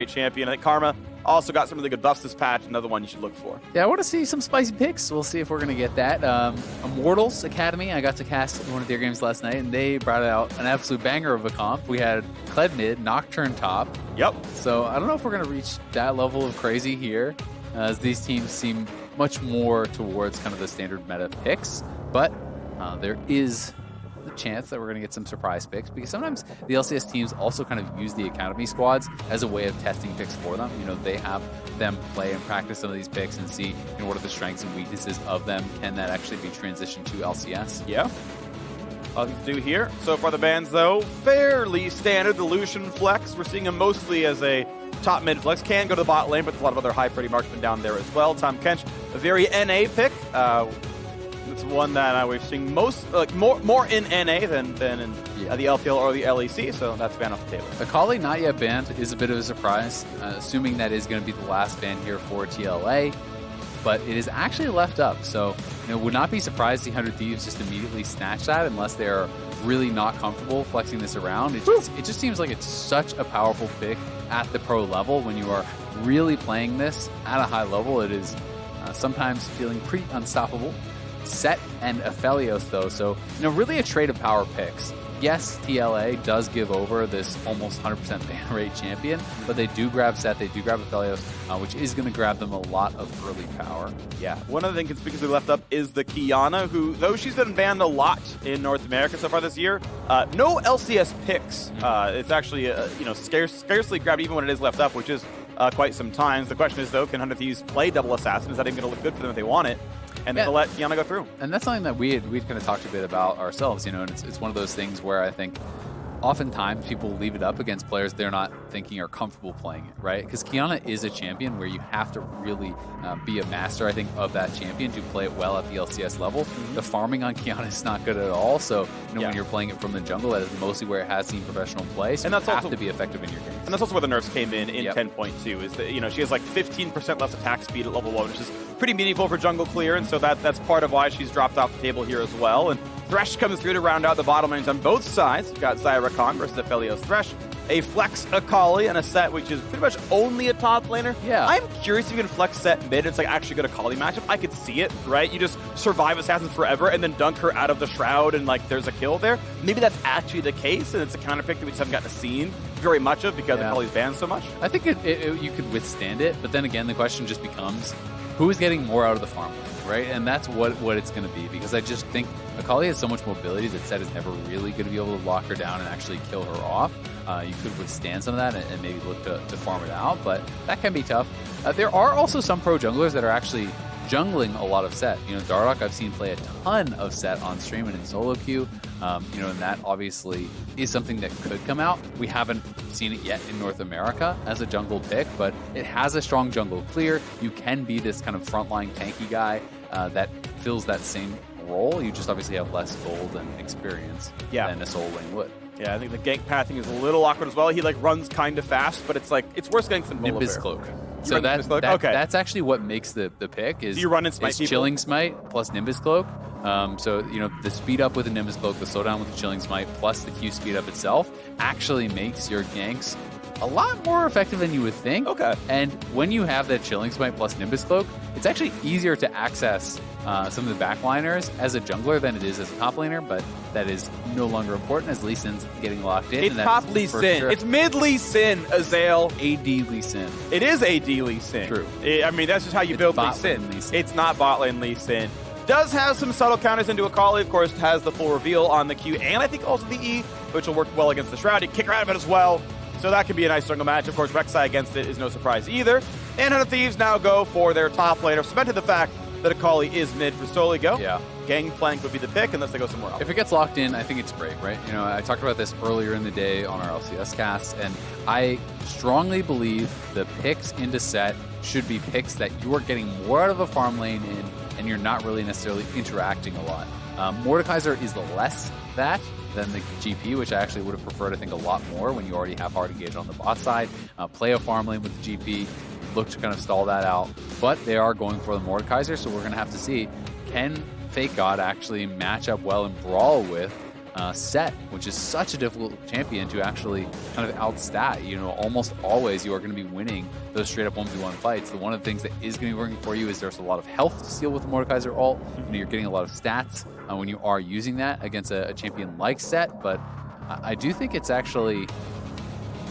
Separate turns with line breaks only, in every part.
champion. I think Karma also got some really good buffs this patch, another one you should look for.
Yeah, I want to see some spicy picks. We'll see if we're going to get that. Immortals Academy, I got to cast one of their games last night, and they brought out an absolute banger of a comp. We had Kled mid, Nocturne top.
Yep.
So I don't know if we're going to reach that level of crazy here, as these teams seem much more towards kind of the standard meta picks. But there is the chance that we're going to get some surprise picks, because sometimes the LCS teams also kind of use the academy squads as a way of testing picks for them. You know, they have them play and practice some of these picks and see, you know, what are the strengths and weaknesses of them. Can that actually be transitioned to LCS?
Yeah. Nothing to do here. So far the bans, though, fairly standard. The Lucian flex, we're seeing him mostly as a top mid flex. Can go to the bot lane, but there's a lot of other high pretty marksmen down there as well. Tom Kench, a very NA pick. It's one that we've seen more in NA than in the LPL or the LEC, so that's banned off the table.
Akali not yet banned is a bit of a surprise, assuming that is going to be the last ban here for TLA, but it is actually left up, so would not be surprised to see 100 Thieves just immediately snatch that unless they are really not comfortable flexing this around. It just seems like it's such a powerful pick at the pro level. When you are really playing this at a high level, it is sometimes feeling pretty unstoppable. Set and Aphelios, though, so really a trade of power picks. Yes, TLA does give over this almost 100% ban rate champion, but they do grab Set, they do grab Aphelios, which is going to grab them a lot of early power.
Yeah, one of the things because we left up is the Kiana, who, though she's been banned a lot in North America so far this year, no LCS picks. It's actually scarcely grabbed even when it is left up, which is quite some time. The question is, though, can 100 Thieves play double assassin? Is that even going to look good for them if they want it? And then they'll let Kiana go through.
And that's something that we'd kind of talked a bit about ourselves, and it's one of those things where I think oftentimes people leave it up against players they're not thinking are comfortable playing it, right? Because Kiana is a champion where you have to really be a master, I think, of that champion to play it well at the LCS level. The farming on Kiana is not good at all, so when you're playing it from the jungle, that is mostly where it has seen professional play, so you have to be effective in your games.
And that's also where the nerfs came in 10.2, is that she has like 15% less attack speed at level 1, which is pretty meaningful for jungle clear, and so that's part of why she's dropped off the table here as well. And Thresh comes through to round out the bottom lanes on both sides. You've got Zyra Khan versus Aphelios Thresh, a flex Akali, and a Set which is pretty much only a top laner.
Yeah.
I'm curious if you can flex Set mid. It's like actually good Akali matchup. I could see it, right? You just survive Assassins forever and then dunk her out of the Shroud and like there's a kill there. Maybe that's actually the case, and it's a counter pick that we just haven't gotten to see very much of because Akali's banned so much.
I think you could withstand it, but then again, the question just becomes, who is getting more out of the farm lane, right? And that's what it's going to be, because I just think Akali has so much mobility that Set is never really going to be able to lock her down and actually kill her off. You could withstand some of that and maybe look to farm it out, but that can be tough. There are also some pro junglers that are actually jungling a lot of Set. Dardoch I've seen play a ton of Set on stream and in solo queue. And that obviously is something that could come out. We haven't seen it yet in North America as a jungle pick, but it has a strong jungle clear. You can be this kind of frontline tanky guy that fills that same role. You just obviously have less gold and experience than a solo lane would.
Yeah, I think the gank pathing is a little awkward as well. He runs kind of fast, but it's worse getting some
Nimbus Cloak. So that's actually what makes the pick is,
you run in smite
Chilling Smite plus Nimbus Cloak. So the speed up with the Nimbus Cloak, the slowdown with the Chilling Smite, plus the Q speed up itself actually makes your ganks a lot more effective than you would think.
Okay.
And when you have that Chilling Smite plus Nimbus Cloak, it's actually easier to access some of the backliners as a jungler than it is as a top laner, but that is no longer important as Lee Sin's getting locked in.
It's top Lee Sin. Sure. It's mid Lee Sin, Azael.
AD Lee Sin.
It is AD Lee Sin.
True.
I mean, that's just how you build Lee Sin. It's not bot lane Lee Sin. Does have some subtle counters into Akali, of course, has the full reveal on the Q, and I think also the E, which will work well against the Shroud. You kick her out of it as well. So that could be a nice jungle match. Of course, Rek'Sai against it is no surprise either. And 100 Thieves now go for their top laner, cemented the fact that Akali is mid for Soligo.
Yeah.
Gangplank would be the pick unless they go somewhere else.
If it gets locked in, I think it's great, right? I talked about this earlier in the day on our LCS cast, and I strongly believe the picks into Set should be picks that you are getting more out of a farm lane in, and you're not really necessarily interacting a lot. Mordekaiser is less that than the GP, which I actually would have preferred, I think, a lot more when you already have hard engage on the bot side. Play a farm lane with the GP, look to kind of stall that out. But they are going for the Mordekaiser, so we're going to have to see, can Fake God actually match up well and brawl with set, which is such a difficult champion to actually kind of outstat. Almost always you are going to be winning those straight up 1v1 fights. One of the things that is going to be working for you is there's a lot of health to steal with the Mordekaiser ult. You're getting a lot of stats when you are using that against a champion like Set, but I do think it's actually...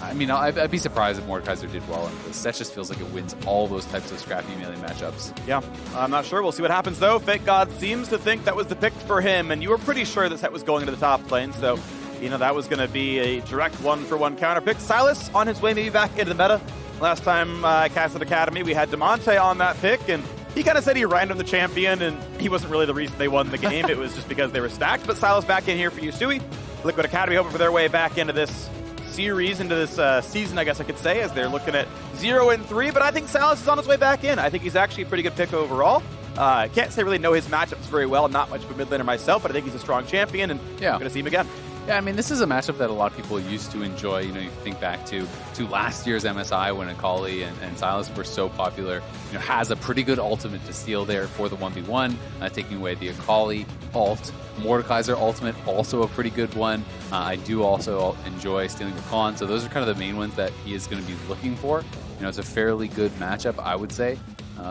I'd be surprised if Mordekaiser did well in this. Set just feels like it wins all those types of scrappy melee matchups.
Yeah, I'm not sure. We'll see what happens, though. Fake God seems to think that was the pick for him, and you were pretty sure that Set was going into the top lane, so, that was going to be a direct one-for-one counter pick. Sylas on his way maybe back into the meta. Last time I casted Academy, we had Demonte on that pick, and he kind of said he random the champion, and he wasn't really the reason they won the game. It was just because they were stacked, but Sylas back in here for Yusui. Liquid Academy hoping for their way back into this series, into this season, I guess I could say, as they're looking at 0-3, but I think Sylas is on his way back in. I think he's actually a pretty good pick overall. I can't say really know his matchups very well. I'm not much of a mid laner myself, but I think he's a strong champion, and we're going to see him again.
Yeah, this is a matchup that a lot of people used to enjoy. You think back to last year's MSI when Akali and Sylas were so popular. Has a pretty good ultimate to steal there for the 1v1, taking away the Akali ult. Mordekaiser ultimate, also a pretty good one. I do also enjoy stealing Rakan, so those are kind of the main ones that he is going to be looking for. It's a fairly good matchup, I would say.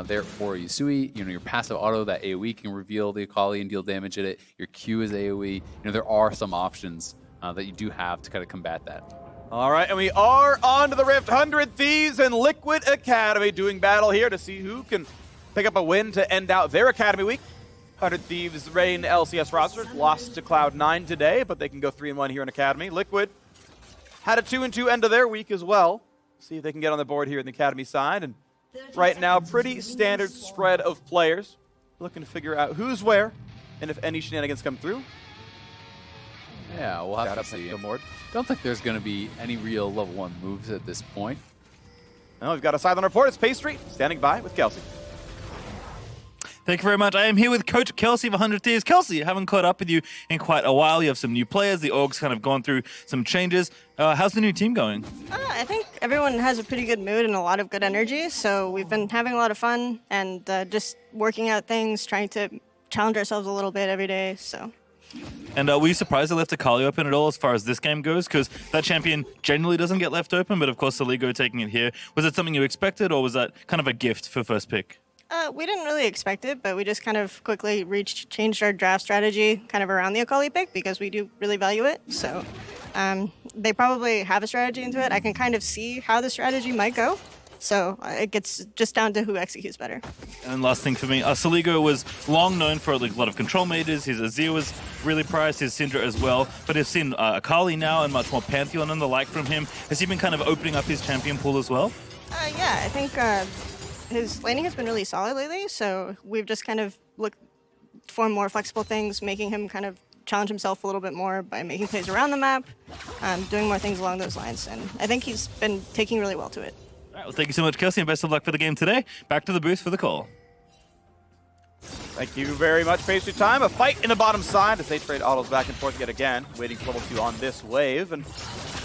There for Yusui, your passive auto, that AoE can reveal the Akali and deal damage at it. Your Q is AoE. There are some options that you do have to kind of combat that.
All right, and we are on to the Rift. 100 Thieves and Liquid Academy doing battle here to see who can pick up a win to end out their Academy week. 100 Thieves reign LCS roster. Lost to Cloud9 today, but they can go 3-1 here in Academy. Liquid had a 2-2 end of their week as well. See if they can get on the board here in the Academy side. And right now, pretty standard spread of players. Looking to figure out who's where and if any shenanigans come through.
Yeah, we'll have to see. Don't think there's going to be any real level 1 moves at this point.
No, we've got a sideline report. It's Pastry standing by with Kelsey.
Thank you very much. I am here with Coach Kelsey of 100 Thieves. Kelsey, I haven't caught up with you in quite a while. You have some new players. The org's kind of gone through some changes. How's the new team going?
I think everyone has a pretty good mood and a lot of good energy. So we've been having a lot of fun and just working out things, trying to challenge ourselves a little bit every day. So.
And were you surprised they left Akali open at all as far as this game goes? Because that champion generally doesn't get left open, but of course Saligo taking it here. Was it something you expected, or was that kind of a gift for first pick?
We didn't really expect it, but we just kind of quickly changed our draft strategy kind of around the Akali pick because we do really value it. So they probably have a strategy into it. I can kind of see how the strategy might go. So it gets just down to who executes better.
And last thing for me, Saligo was long known for a lot of control meters. His Azir was really prized, his Syndra as well. But I've seen Akali now and much more Pantheon and the like from him. Has he been kind of opening up his champion pool as well?
Yeah, I think his laning has been really solid lately. So we've just kind of looked for more flexible things, making him kind of challenge himself a little bit more by making plays around the map, doing more things along those lines. And I think he's been taking really well to it.
All right, well, thank you so much, Kelsey, and best of luck for the game today. Back to the booth for the call.
Thank you very much, Pastry Time. A fight in the bottom side as they trade autos back and forth yet again, waiting for level 2 on this wave. And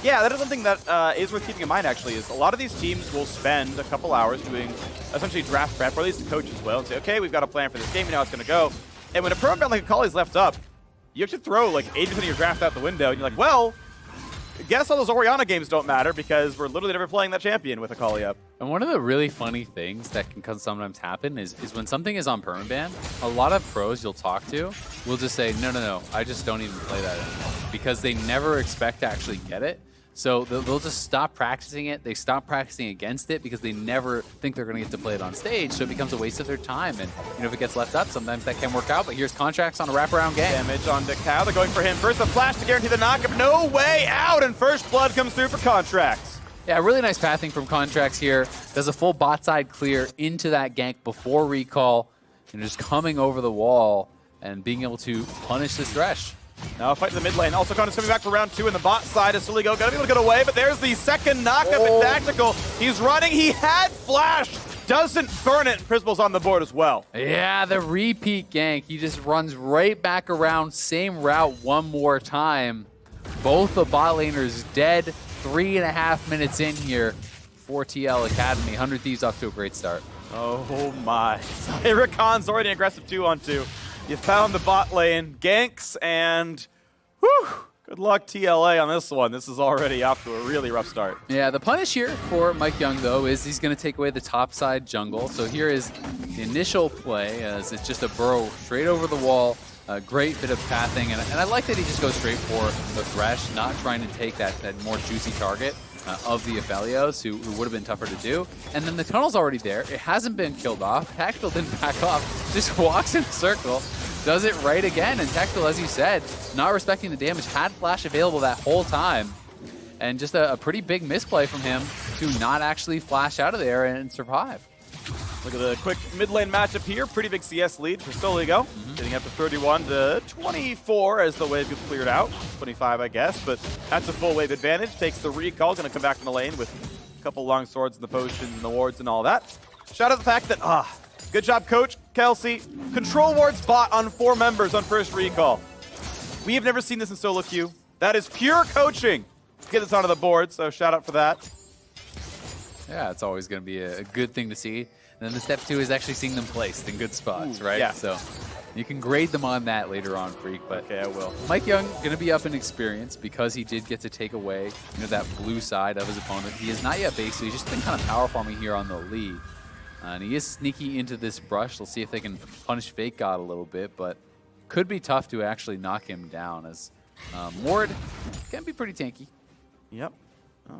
yeah, that is something that is worth keeping in mind, actually, is a lot of these teams will spend a couple hours doing essentially draft prep, or at least the coach as well, and say, okay, we've got a plan for this game, we know how it's going to go. And when a program like Akali is left up, you have to throw like 80% of your draft out the window, and you're like, well, I guess all those Orianna games don't matter because we're literally never playing that champion with Akali up.
And one of the really funny things that can sometimes happen is when something is on permaban, a lot of pros you'll talk to will just say, no, I just don't even play that anymore, because they never expect to actually get it. So they'll just stop practicing it. They stop practicing against it because they never think they're going to get to play it on stage. So it becomes a waste of their time. And if it gets left up, sometimes that can work out. But here's Contracts on a wraparound game.
Damage on Decau. They're going for him. First, the flash to guarantee the knockup. No way out. And first blood comes through for Contracts.
Yeah, really nice pathing from Contracts here. Does a full bot side clear into that gank before recall. And just coming over the wall and being able to punish this Thresh.
Now fight in the mid lane. Also, Connor's coming back for round 2 in the bot side as Saligo gonna be able to get away, but there's the second knockup in Tactical. He's running. He had flash. Doesn't burn it. Prismal's on the board as well.
Yeah, the repeat gank. He just runs right back around, same route one more time. Both the bot laners dead. 3.5 minutes in here for TL Academy. 100 Thieves off to a great start.
Oh my. Rakan's already aggressive 2-on-2. You found the bot lane, ganks, and Whew. Good luck, TLA, on this one. This is already off to a really rough start.
Yeah, the punish here for Mike Young, though, is he's going to take away the top side jungle. So here is the initial play, as it's just a burrow straight over the wall. A great bit of pathing, and I like that he just goes straight for the Thresh, not trying to take that more juicy target of the Aphelios, who would have been tougher to do. And then the tunnel's already there. It hasn't been killed off. Tactical didn't back off. Just walks in a circle, does it right again. And Tactical, as you said, not respecting the damage, had Flash available that whole time. And just a pretty big misplay from him to not actually flash out of there and survive.
Look at the quick mid lane matchup here. Pretty big CS lead for Soligo. Getting up to 31 to 24 as the wave gets cleared out. 25, I guess, but that's a full wave advantage. Takes the recall. Going to come back in the lane with a couple long swords and the potions and the wards and all that. Shout out the fact that, good job, Coach Kelsey. Control wards bought on 4 members on first recall. We have never seen this in solo queue. That is pure coaching. Get this onto the board, so shout out for that.
Yeah, it's always going to be a good thing to see. And then the step 2 is actually seeing them placed in good spots, right?
Yeah.
So you can grade them on that later on, Freak. But
Okay, I will.
Mike Young going to be up in experience because he did get to take away that blue side of his opponent. He is not yet base, so he's just been kind of power farming here on the lead. And he is sneaky into this brush. We'll see if they can punish Fake God a little bit, but could be tough to actually knock him down, as Ward can be pretty tanky.
Yep.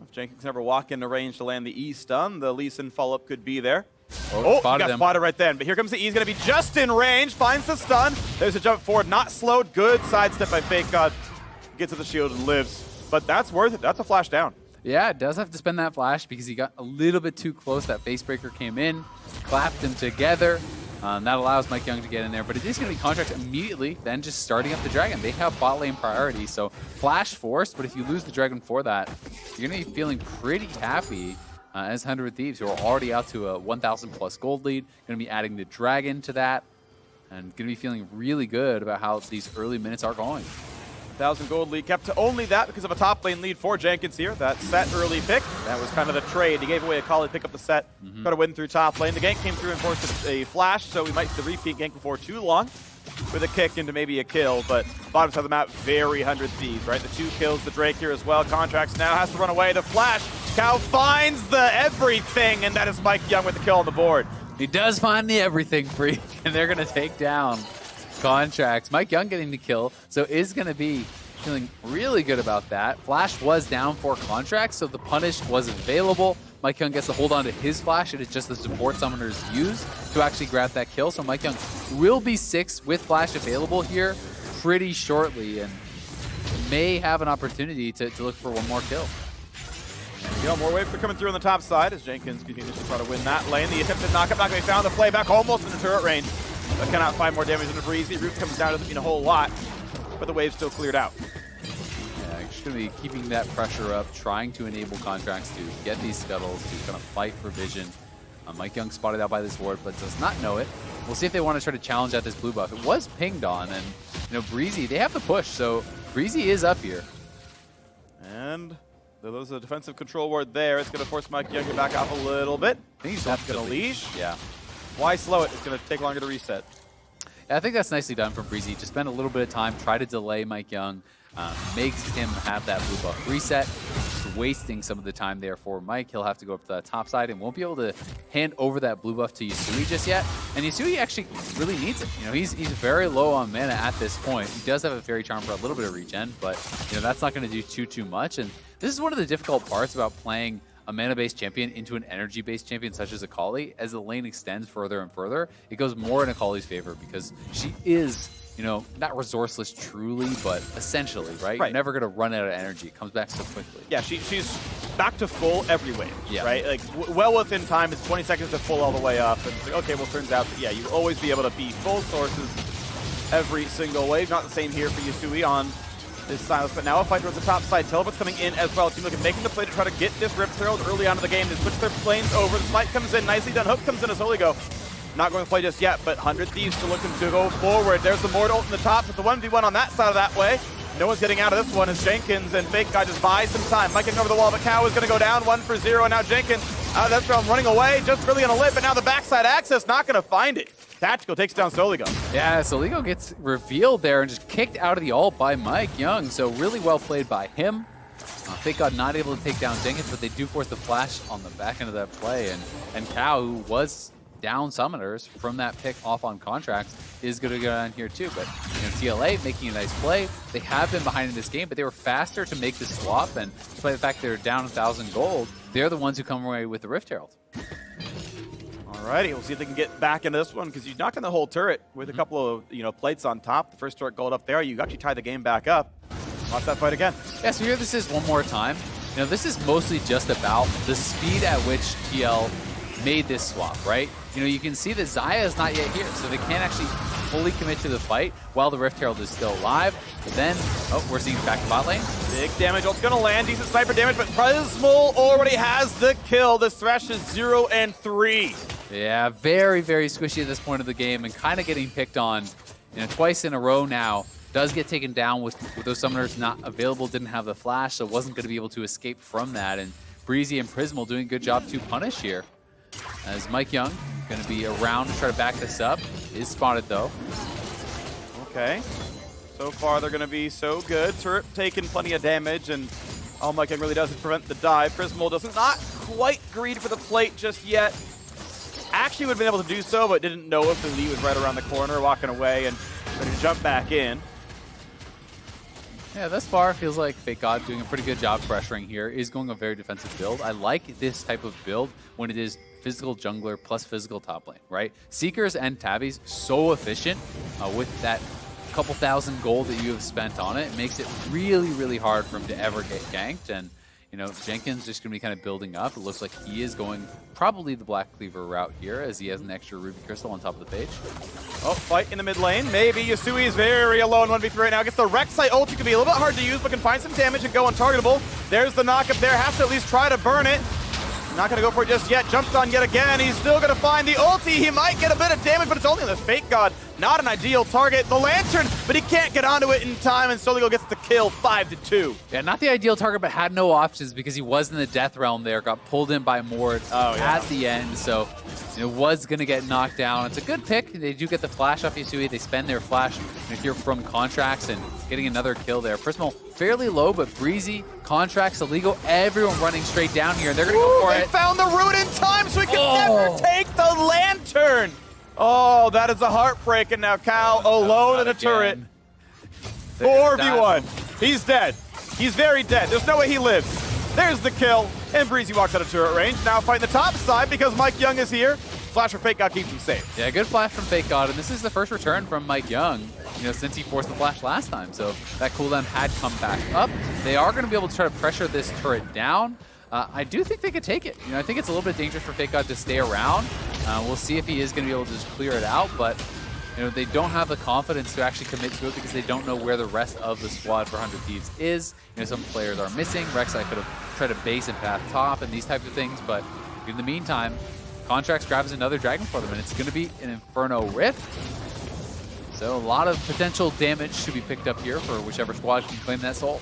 If Jenkins can ever walk into range to land the E stun, the Lee Sin follow-up could be there. Oh, he got spotted right then. But here comes the E. He's going to be just in range. Finds the stun. There's a jump forward. Not slowed. Good sidestep by Fake God. Gets to the shield and lives. But that's worth it. That's a flash down.
Yeah, it does have to spend that flash because he got a little bit too close. That Facebreaker came in, clapped them together. That allows Mike Young to get in there. But it is going to be Contract immediately, then just starting up the Dragon. They have bot lane priority, so flash forced. But if you lose the Dragon for that, you're going to be feeling pretty happy as 100 Thieves, who are already out to a 1,000 plus gold lead. Going to be adding the Dragon to that, and going to be feeling really good about how these early minutes are going.
1,000 gold lead kept to only that because of a top lane lead for Jenkins here. That set early pick. That was kind of the trade. He gave away a call to pick up the set. Got to win through top lane. The gank came through and forced a flash, so we might see the repeat gank before too long with a kick into maybe a kill. But bottom side of the map, very 100 Thieves, right? The 2 kills, the Drake here as well. Contracts now has to run away. The flash. Cow finds the everything, and that is Mike Young with the kill on the board.
He does find the everything, Freak, and they're going to take down Contracts. Mike Young getting the kill, so is going to be feeling really good about that. Flash was down for Contracts, so the punish was available. Mike Young gets to hold on to his flash. It is just the support summoners use to actually grab that kill. So Mike Young will be 6 with flash available here pretty shortly, and may have an opportunity to look for one more kill.
You know, more waves are coming through on the top side as Jenkins continues to try to win that lane. The attempted knockup not going to be found. The playback almost in the turret range, but cannot find more damage than a Breezy. Root comes down, doesn't mean a whole lot, but the wave's still cleared out.
Yeah, just going to be keeping that pressure up, trying to enable Contracts to get these scuttles, to kind of fight for vision. Mike Young spotted out by this ward, but does not know it. We'll see if they want to try to challenge out this blue buff. It was pinged on, and Breezy, they have the push, so Breezy is up here.
And there's a defensive control ward there. It's going to force Mike Young to back off a little bit.
I think he's
That's going to leash.
Yeah.
Why slow it? It's going to take longer to reset.
I think that's nicely done from Breezy. Just spend a little bit of time, try to delay Mike Young, makes him have that blue buff reset. Just wasting some of the time there for Mike. He'll have to go up to the top side and won't be able to hand over that blue buff to Yasui just yet. And Yasui actually really needs it. He's very low on mana at this point. He does have a Fairy Charm for a little bit of regen, but that's not going to do too much. And this is one of the difficult parts about playing a mana-based champion into an energy-based champion such as Akali. As the lane extends further and further, it goes more in Akali's favor because she is, not resourceless truly, but essentially, right? You're never going to run out of energy. It comes back so quickly.
Yeah, she's back to full every wave,
yeah.
Right? Like, well within time, it's 20 seconds to full all the way up. And it's like, okay, well, turns out that, yeah, you always be able to be full sources every single wave. Not the same here for Yasui on this silence, but now a fight towards the top side. Teleport's coming in as well. Team looking making the play to try to get this Rip Herald early on in the game. They switch their planes over. The smite comes in, nicely done. Hook comes in as Soligo. Not going to play just yet, but 100 Thieves still looking to go forward. There's the Mortal ult in the top, but the 1v1 on that side of that way. No one's getting out of this one as Jenkins and Fake Guy just buy some time. Mike getting over the wall, but Cow is going to go down 1-for-0, and now Jenkins out of that round running away, just really going to live, but now the backside access not going to find it. Tactical takes down Soligo.
Yeah, Soligo gets revealed there and just kicked out of the ult by Mike Young. So really well played by him. Fake God not able to take down Jenkins, but they do force the flash on the back end of that play. And Cow, who was down summoners from that pick off on contracts, is going to go down here too. But TLA making a nice play. They have been behind in this game, but they were faster to make the swap. And despite the fact they're down 1,000 gold, they're the ones who come away with the Rift Herald.
Alrighty, we'll see if they can get back into this one, because you knocked on the whole turret with a couple of plates on top. The first turret gold up there. You actually tie the game back up. Watch that fight again.
Yeah, so here this is one more time. This is mostly just about the speed at which TL made this swap, right? You can see that Xayah is not yet here, so they can't actually fully commit to the fight while the Rift Herald is still alive. But then, we're seeing back to bot lane.
Big damage. Ult's going to land. Decent sniper damage, but Prismal already has the kill. This Thresh is 0 and 3.
Yeah, very, very squishy at this point of the game and kind of getting picked on twice in a row now. Does get taken down with those summoners not available, didn't have the flash, so wasn't going to be able to escape from that. And Breezy and Prismal doing a good job to punish here. As Mike Young going to be around to try to back this up. Is spotted though.
Okay. So far they're going to be so good. Turret taking plenty of damage, and all Mike Young really does is prevent the dive. Prismal doesn't not quite greed for the plate just yet. Actually would have been able to do so, but didn't know if the lead was right around the corner, walking away and ready to jump back in.
Yeah, thus far, feels like Fake God doing a pretty good job pressuring here. Is going a very defensive build. I like this type of build when it is physical jungler plus physical top lane, right? Seekers and Tabbies, so efficient with that couple thousand gold that you have spent on it. It makes it really, really hard for him to ever get ganked. And, Jenkins just going to be kind of building up. It looks like he is going probably the Black Cleaver route here, as he has an extra Ruby Crystal on top of the page.
Oh, fight in the mid lane. Maybe Yasui is very alone 1v3 right now. Gets the Rek'Sai ulti, could be a little bit hard to use, but can find some damage and go untargetable. There's the knock up there. Has to at least try to burn it. Not going to go for it just yet. Jumped on yet again. He's still going to find the ulti. He might get a bit of damage, but it's only on the Fake God. Not an ideal target. The Lantern, but he can't get onto it in time, and Soligo gets the kill 5-2.
Yeah, not the ideal target, but had no options because he was in the Death Realm there. Got pulled in by Mord at the end, so was going to get knocked down. It's a good pick. They do get the flash off Yasui. They spend their flash here from contracts and getting another kill there. Prismal fairly low, but Breezy, contracts, Soligo, everyone running straight down here. And they're going to go for it.
They found the root in time, so he can never take the Lantern. Oh, that is a heartbreak, and now Cal alone in a turret. 4v1. He's dead. He's very dead. There's no way he lives. There's the kill, and Breezy walks out of turret range. Now fighting the top side because Mike Young is here. Flash for Fake God keeps him safe.
Yeah, good flash from Fake God, and this is the first return from Mike Young, since he forced the flash last time. So that cooldown had come back up. They are going to be able to try to pressure this turret down. I do think they could take it. I think it's a little bit dangerous for Fake God to stay around. We'll see if he is going to be able to just clear it out, but they don't have the confidence to actually commit to it because they don't know where the rest of the squad for 100 Thieves is. Some players are missing. Rek'Sai could have tried to base and path top and these types of things, but in the meantime, Contracts grabs another dragon for them, and it's going to be an Inferno Rift. So a lot of potential damage to be picked up here for whichever squad can claim that soul.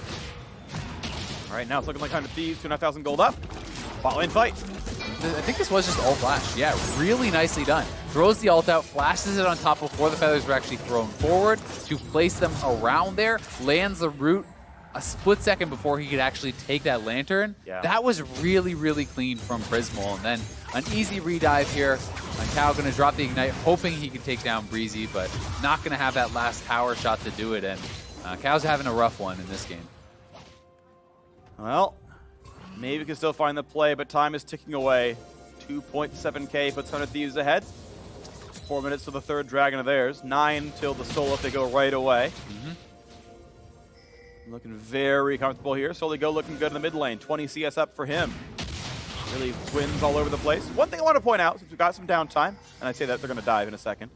All right, now it's looking like 100 Thieves, 2,500 gold up. Bot lane fight.
I think this was just ult flash. Yeah, really nicely done. Throws the ult out, flashes it on top before the feathers were actually thrown forward to place them around there, lands the root a split second before he could actually take that lantern.
Yeah.
That was really, really clean from Prismal. And then an easy redive here. Cal going to drop the ignite, hoping he can take down Breezy, but not going to have that last power shot to do it. And Cal's having a rough one in this game.
Well, maybe we can still find the play, but time is ticking away. 2.7k puts 100 Thieves ahead. 4 minutes to the third dragon of theirs. 9 till the soul if they go right away. Looking very comfortable here. Soligo looking good in the mid lane. 20 CS up for him. Really wins all over the place. One thing I want to point out, since we've got some downtime, and I say that they're going to dive in a second.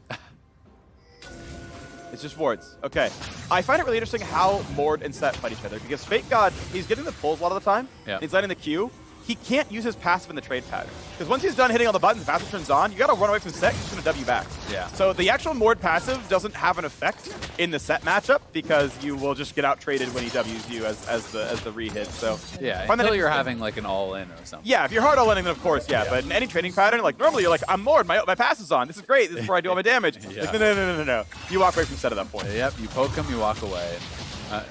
It's just wards. Okay. I find it really interesting how Mord and Set fight each other, because Fake God, he's getting the pulls a lot of the time.
Yeah.
He's letting the Q. he can't use his passive in the trade pattern. Because once he's done hitting all the buttons, the passive turns on, you gotta run away from the set, he's gonna W back.
Yeah.
So the actual Mord passive doesn't have an effect in the set matchup because you will just get out traded when he W's you as the re-hit. So
Yeah,
find that
until you're
interesting.
having like an all-in or something.
Yeah, if you're hard all-inning, then of course, yeah. But in any trading pattern, like normally you're like, I'm Mord, my pass is on. This is great. This is where I do all my damage.
Yeah.
Like, no. You walk away from set at that point.
Yep, you poke him, you walk away.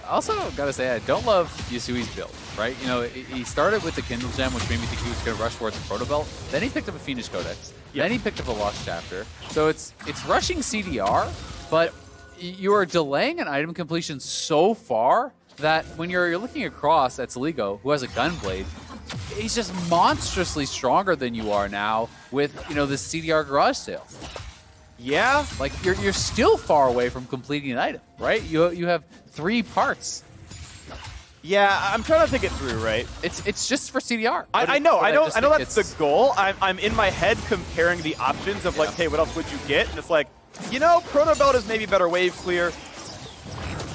Also, gotta say, I don't love Yasui's build, right? You know, he started with the Kindle Gem, which made me think he was gonna rush towards the Proto Belt. Then he picked up a Fiendish Codex. Then he picked up a Lost Chapter. So it's rushing CDR, but you are delaying an item completion so far that when you're looking across at Saligo, who has a Gunblade, he's just monstrously stronger than you are now with, you know, this CDR garage sale.
Yeah.
Like, you're still far away from completing an item, right? You have 3 parts.
Yeah, I'm trying to think it through, right?
It's just for CDR.
I know that's
it's
the goal. I'm in my head comparing the options of like, hey, what else would you get? And it's like, you know, Proto Belt is maybe better wave clear,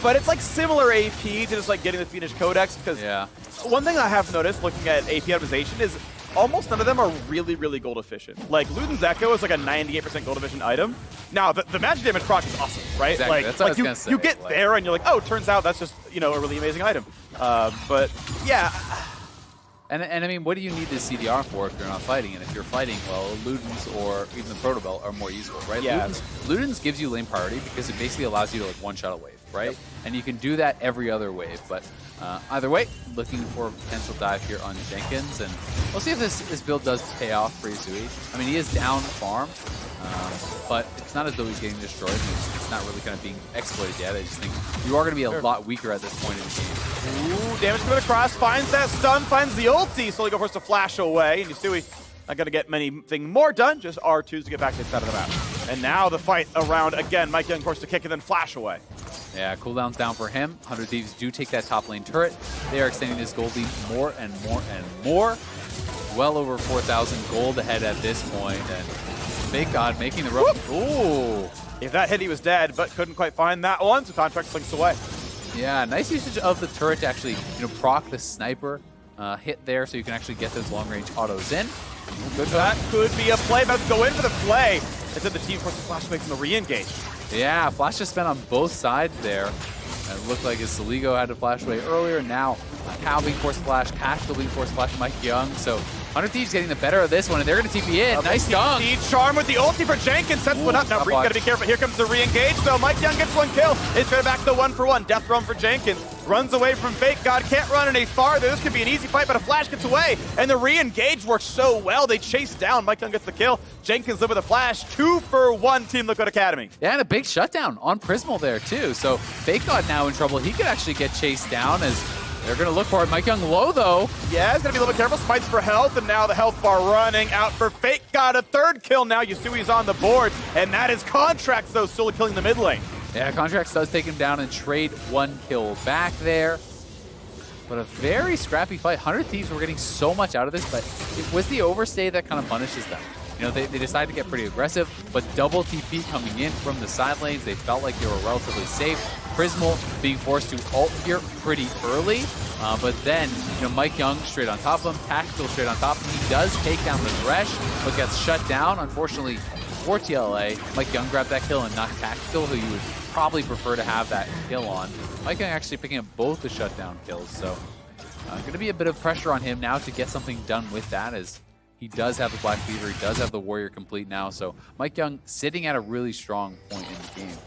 but it's like similar AP to just like getting the Fiendish Codex. Because one thing I have noticed looking at AP optimization is almost none of them are really, really gold efficient. Like Luden's Echo is like a 98% gold efficient item. Now the magic damage proc is awesome, right?
Exactly.
Like,
That's what I was gonna say.
you get there and you're like, oh, turns out that's just, you know, a really amazing item. But yeah.
And I mean, what do you need this CDR for if you're not fighting? And if you're fighting, well, Luden's or even the Proto Belt are more useful, right?
Yeah.
Luden's gives you lane priority because it basically allows you to like one-shot a wave, right? Yep. And you can do that every other wave. But either way, looking for a potential dive here on Jenkins. And we'll see if this build does pay off for Yasui. I mean, he is down farm, but it's not as though he's getting destroyed. It's not really kind of being exploited yet. I just think you are going to be a lot weaker at this point in the game.
Ooh, damage coming across, finds that stun, finds the ulti, slowly go forced to flash away, and Yasui not going to get anything more done, just R2s to get back to the side of the map. And now the fight around, again, Mike Young forced to kick and then flash away.
Yeah, cooldown's down for him. 100 Thieves do take that top lane turret. They are extending this gold lead more and more and more. Well over 4,000 gold ahead at this point, and Fake God making the rope. Ooh!
If that hit, he was dead, but couldn't quite find that one, so Contract slinks away.
Yeah, nice usage of the turret to actually, you know, proc the sniper hit there, so you can actually get those long-range autos in.
Good, that could be a play. About to go in for the play. It said the team forced a flash away from the re-engage.
Yeah, flash just spent on both sides there. And it looked like his Saligo had to flash away earlier. Now, Cal being forced flash, Cash still being forced flash, Mike Young. So 100 Thieves getting the better of this one, and they're going to TP in. Nice dunk.
Charm with the ulti for Jenkins. Sets one up. Now, Bree's got to be careful. Here comes the re-engage. So Mike Young gets one kill. It's right back to 1-for-1. Death roam for Jenkins. Runs away from Fake God. Can't run any farther. This could be an easy fight, but a flash gets away. And the re-engage works so well. They chase down. Mike Young gets the kill. Jenkins live with a flash. 2-for-1 Team Liquid Academy.
Yeah, and a big shutdown on Prismal there, too. So Fake God now in trouble. He could actually get chased down as they're going to look for it. Mike Young low, though.
Yeah, he's going to be a little bit careful. Spites for health, and now the health bar running out for Fake God. A third kill now. Yasui's on the board, and that is Contracts, though, still killing the mid lane.
Yeah, Contracts does take him down and trade 1 kill back there. But a very scrappy fight. 100 Thieves were getting so much out of this, but it was the overstay that kind of punishes them. You know, they decided to get pretty aggressive, but double TP coming in from the side lanes. They felt like they were relatively safe. Prismal being forced to ult here pretty early, but then, you know, Mike Young straight on top of him, Tactical straight on top of him. He does take down the Thresh, but gets shut down. Unfortunately for TLA, Mike Young grabbed that kill and not Tactical, who you would probably prefer to have that kill on. Mike Young actually picking up both the shutdown kills, so going to be a bit of pressure on him now to get something done with that, as he does have the Black Fever, he does have the Warrior complete now, so Mike Young sitting at a really strong point in the game.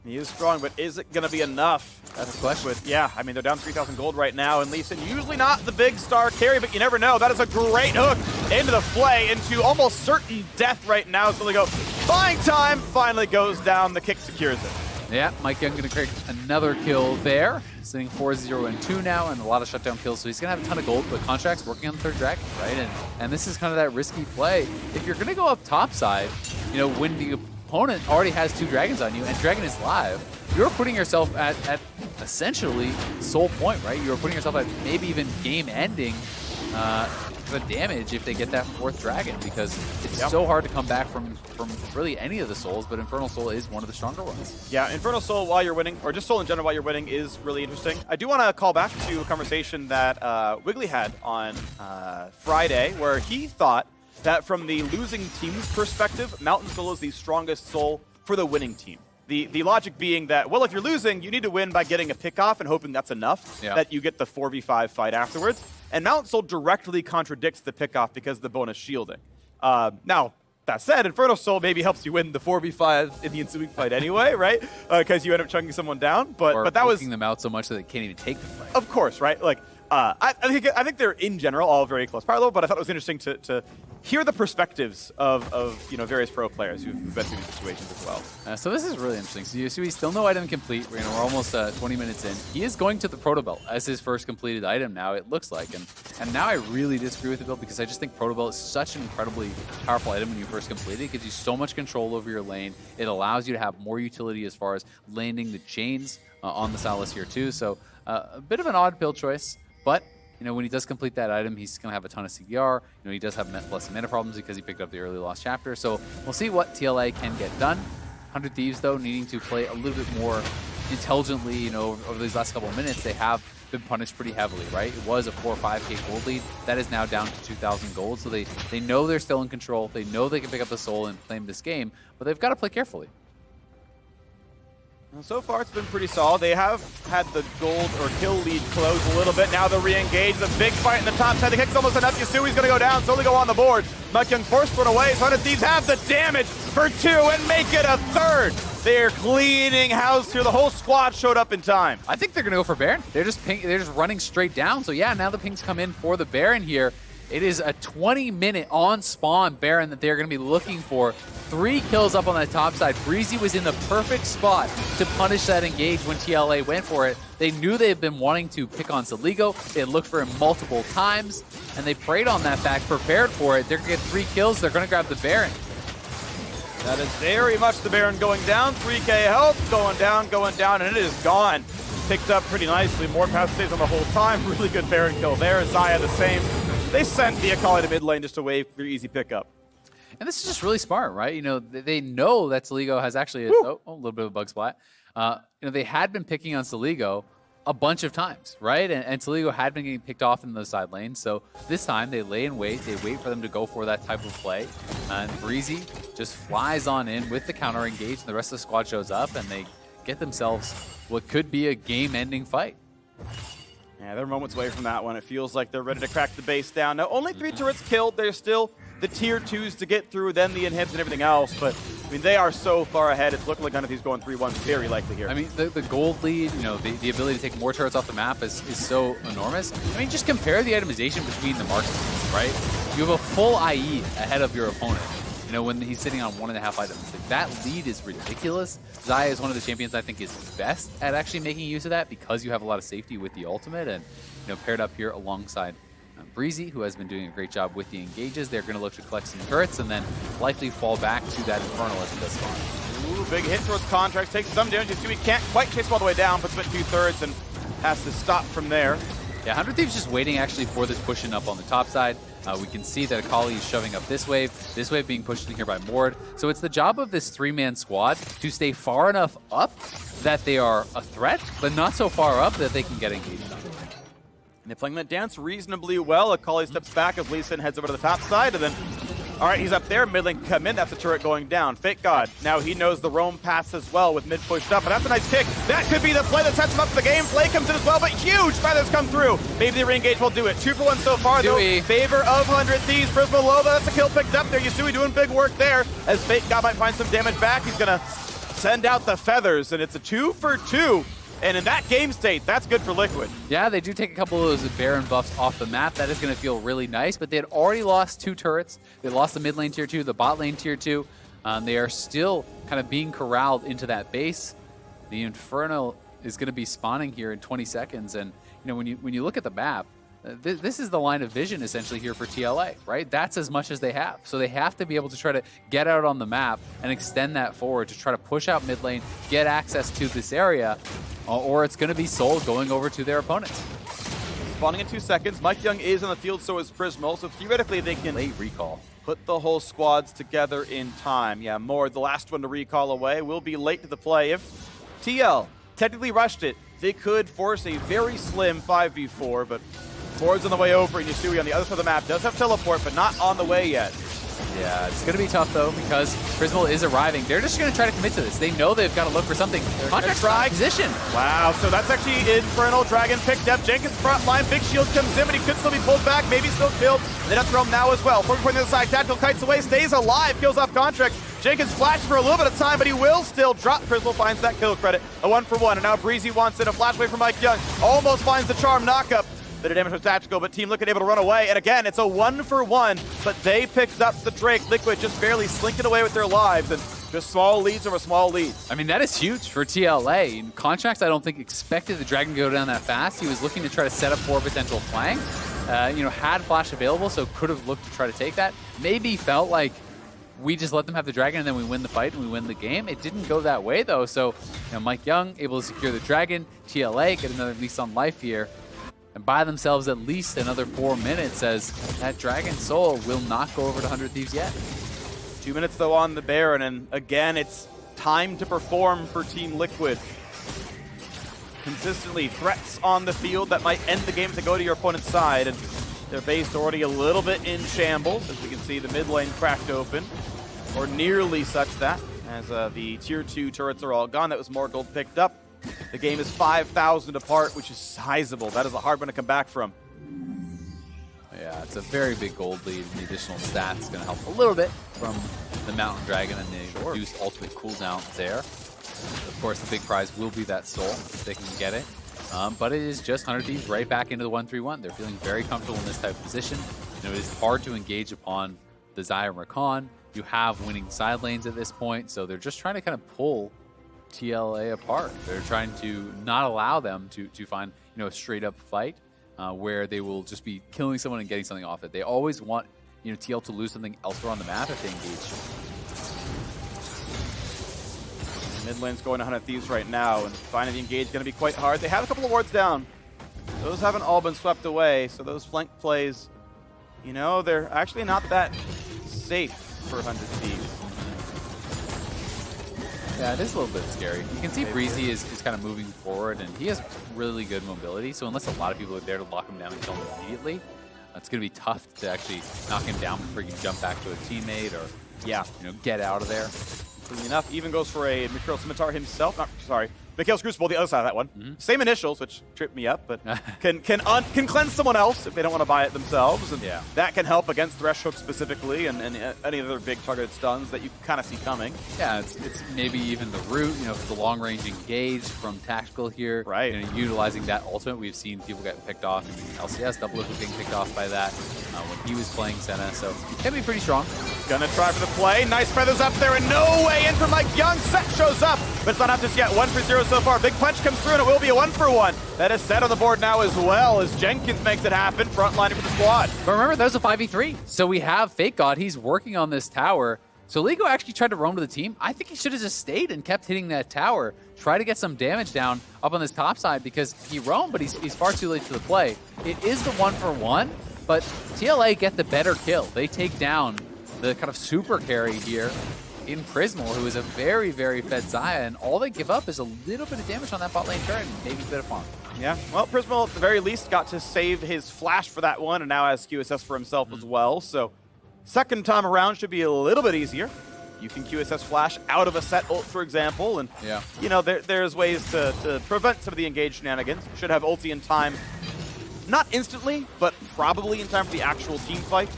He is strong, but is it going to be enough?
That's the question.
Yeah, I mean, they're down 3,000 gold right now, and Lee Sin usually not the big star carry, but you never know. That is a great hook into the play, into almost certain death right now. So they go, buying time, finally goes down. The kick secures it.
Yeah, Mike Young going to create another kill there. Sitting 4-0-2 now, and a lot of shutdown kills, so he's going to have a ton of gold, but Contract's working on the third dragon, right? And this is kind of that risky play. If you're going to go up top side, you know, when the opponent already has 2 dragons on you, and dragon is live, you're putting yourself at essentially soul point, right? You're putting yourself at maybe even game-ending the damage if they get that 4th dragon, because it's so hard to come back from really any of the souls, but Infernal Soul is one of the stronger ones.
Yeah, Infernal Soul while you're winning, or just Soul in general while you're winning, is really interesting. I do want to call back to a conversation that Wiggly had on Friday, where he thought that from the losing team's perspective, Mountain Soul is the strongest soul for the winning team. The logic being that, well, if you're losing, you need to win by getting a pick off and hoping that's enough that you get the 4v5 fight afterwards. And Mountain Soul directly contradicts the pick off because of the bonus shielding. Now, that said, Infernal Soul maybe helps you win the 4v5 in the ensuing fight anyway, right? Because you end up chunking someone down. But that was
them out so much that they can't even take the fight.
Of course, right? Like I think they're in general all very close power level, but I thought it was interesting to hear the perspectives of various pro players who've been through these situations as well.
So this is really interesting. So you see, still no item complete. We're almost 20 minutes in. He is going to the Proto Belt as his first completed item now, it looks like. And now I really disagree with the build because I just think Proto Belt is such an incredibly powerful item when you first complete it. It gives you so much control over your lane. It allows you to have more utility as far as landing the chains on the Salus here too. So a bit of an odd build choice, but when he does complete that item, he's going to have a ton of CDR. He does have less mana problems because he picked up the early lost chapter. So we'll see what TLA can get done. 100 Thieves, though, needing to play a little bit more intelligently, over these last couple of minutes. They have been punished pretty heavily, right? It was a 4 or 5k gold lead. That is now down to 2,000 gold. So they know they're still in control. They know they can pick up the soul and claim this game, but they've got to play carefully.
So far, it's been pretty solid. They have had the gold or kill lead close a little bit. Now they're re-engaged. The big fight in the top side. The kick's almost enough. Yasui's going to go down. Slowly go on the board. Muck Young forced one away. 100 Thieves have the damage for 2 and make it a 3rd. They're cleaning house here. The whole squad showed up in time.
I think they're going to go for Baron. They're just running straight down. So yeah, now the pings come in for the Baron here. It is a 20-minute on-spawn Baron that they're going to be looking for. 3 kills up on the top side. Breezy was in the perfect spot to punish that engage when TLA went for it. They knew they had been wanting to pick on Saligo. They had looked for him multiple times, and they preyed on that fact, prepared for it. They're going to get 3 kills. They're going to grab the Baron.
That is very much the Baron going down. 3k health, going down, and it is gone. Picked up pretty nicely. More path stays on the whole time. Really good Baron kill there. Zaya the same. They sent the Akali to mid lane just to wait for easy pickup.
And this is just really smart, right? They know that Saligo has actually a little bit of a bug splat. They had been picking on Saligo a bunch of times, right? And Saligo had been getting picked off in those side lanes. So this time they lay in wait. They wait for them to go for that type of play. And Breezy just flies on in with the counter engage. And the rest of the squad shows up and they get themselves what could be a game-ending fight.
Yeah, they're moments away from that one. It feels like they're ready to crack the base down. Now, only 3 turrets killed. There's still the tier 2s to get through, then the inhibs and everything else. But, they are so far ahead. It's looking like none of these going 3-1 very likely here.
The gold lead, the ability to take more turrets off the map is so enormous. Just compare the itemization between the marksmen, right? You have a full IE ahead of your opponent. When he's sitting on 1.5 items. That lead is ridiculous. Zaya is one of the champions I think is best at actually making use of that because you have a lot of safety with the ultimate and, paired up here alongside Breezy, who has been doing a great job with the engages. They're going to look to collect some turrets and then likely fall back to that Infernal as it does spawn.
Ooh, big hit towards Contracts. Takes some damage. Yasui can't quite chase him all the way down, puts him at 2/3 and has to stop from there.
Yeah, 100 Thieves just waiting actually for this pushing up on the top side. We can see that Akali is shoving up this wave being pushed in here by Mord. So it's the job of this 3-man squad to stay far enough up that they are a threat, but not so far up that they can get engaged on.
And they're playing that dance reasonably well. Akali steps back as Lee Sin heads over to the top side, and then, all right, he's up there. Mid lane come in. That's the turret going down. Fake God. Now he knows the roam paths as well with mid pushed up, and that's a nice kick. That could be the play that sets him up for the game. Play comes in as well, but huge feathers come through. Maybe the re-engage will do it. 2 for 1 so far, though. Favor of 100 Thieves. Prisma Loba, that's a kill picked up there. Yasui doing big work there. As Fake God might find some damage back, he's going to send out the feathers, and it's a 2 for 2. And in that game state, that's good for Liquid.
Yeah, they do take a couple of those Baron buffs off the map. That is going to feel really nice, but they had already lost 2 turrets. They lost the mid lane tier 2, the bot lane tier 2. They are still kind of being corralled into that base. The Inferno is going to be spawning here in 20 seconds. And when you look at the map, this is the line of vision essentially here for TLA, right? That's as much as they have. So they have to be able to try to get out on the map and extend that forward to try to push out mid lane, get access to this area, or it's going to be Soul going over to their opponents.
spawning in 2 seconds. Mike Young is on the field, so is Prismal. So theoretically, they can
Late recall.
put the whole squads together in time. Yeah, More, the last one to recall away, will be late to the play. If TL technically rushed it, they could force a very slim 5v4, but Ford's on the way over, and Yasui on the other side of the map does have teleport, but not on the way yet.
Yeah, it's going to be tough, though, because Prismal is arriving. They're just going to try to commit to this. They know they've got to look for something. Contract
try.
position.
Wow, so that's actually Infernal Dragon picked up. Jenkins front line, big shield comes in, but he could still be pulled back, maybe still killed. They have to throw him now as well. 4 point on the other side, Tactical kites away, stays alive, kills off Contract. Jenkins flashes for a little bit of time, but he will still drop. Prismal finds that kill credit. A 1-for-1, and now Breezy wants it. A flash away from Mike Young. Almost finds the charm knockup. Bit of damage from Tactical, but Team Liquid able to run away. And again, it's a 1-for-1, but they picked up the Drake. Liquid just barely slinking away with their lives, and just small leads over small leads.
I mean, that is huge for TLA. In Contracts, I don't think expected the Dragon to go down that fast. He was looking to try to set up for a potential flank. Had Flash available, so could have looked to try to take that. Maybe felt like we just let them have the Dragon and then we win the fight and we win the game. It didn't go that way, though. So Mike Young able to secure the Dragon. TLA get another lease on life here and buy themselves at least another 4 minutes, as that Dragon Soul will not go over to 100 Thieves yet.
2 minutes, though, on the Baron, and again, it's time to perform for Team Liquid. Consistently threats on the field that might end the game if they go to your opponent's side, and their base already a little bit in shambles. As we can see, the mid lane cracked open, or nearly such that, as the tier 2 turrets are all gone. That was more gold picked up. The game is 5,000 apart, which is sizable. That is a hard one to come back from.
Yeah, it's a very big gold lead, and the additional stats going to help a little bit from the Mountain Dragon and the reduced ultimate cooldown there. Of course, the big prize will be that soul, if they can get it. But it is just 100 Thieves right back into the 1-3-1. They're feeling very comfortable in this type of position. It is hard to engage upon the Xayah and Rakan. You have winning side lanes at this point, so they're just trying to kind of pull TLA apart. They're trying to not allow them to find a straight up fight where they will just be killing someone and getting something off it. They always want TL to lose something elsewhere on the map if they engage.
Mid lane's going to 100 Thieves right now, and finding the engage is going to be quite hard. They have a couple of wards down. Those haven't all been swept away, so those flank plays, they're actually not that safe for 100 Thieves.
Yeah, it is a little bit scary. You can see Breezy is kind of moving forward, and he has really good mobility, so unless a lot of people are there to lock him down and kill him immediately, it's going to be tough to actually knock him down before you can jump back to a teammate or, get out of there.
Interestingly enough, even goes for a Mikhail Scimitar himself. Mikhail's Crucible, the other side of that one. Same initials, which tripped me up, but can cleanse someone else if they don't want to buy it themselves. And that can help against Thresh Hook specifically and any other big targeted stuns that you kind of see coming.
Yeah, it's maybe even the root, if it's a long-range engage from Tactical here.
Right.
Utilizing that ultimate. We've seen people get picked off. LCS, Double Liquid getting picked off by that when he was playing Senna, so it can be pretty strong.
Gonna try for the play. Nice feathers up there, and no way in for Mike Young. Set shows up, but it's not up just yet. 1-for-0 so far. Big punch comes through, and it will be a 1-for-1. That is set on the board now as well, as Jenkins makes it happen. Frontlining for the squad.
But remember, that was a 5v3. So we have Fake God. He's working on this tower. So Ligo actually tried to roam to the team. I think he should have just stayed and kept hitting that tower. Try to get some damage down up on this top side, because he roamed, but he's far too late to the play. It is the 1-for-1, but TLA get the better kill. They take down the kind of super carry here in Prismal, who is a very, very fed Xayah, and all they give up is a little bit of damage on that bot lane turret and maybe a bit of farm.
Yeah, well, Prismal at the very least got to save his flash for that one, and now has QSS for himself as well, so second time around should be a little bit easier. You can QSS flash out of a set ult, for example, and there's ways to prevent some of the engaged shenanigans. Should have ulti in time, not instantly, but probably in time for the actual team fight.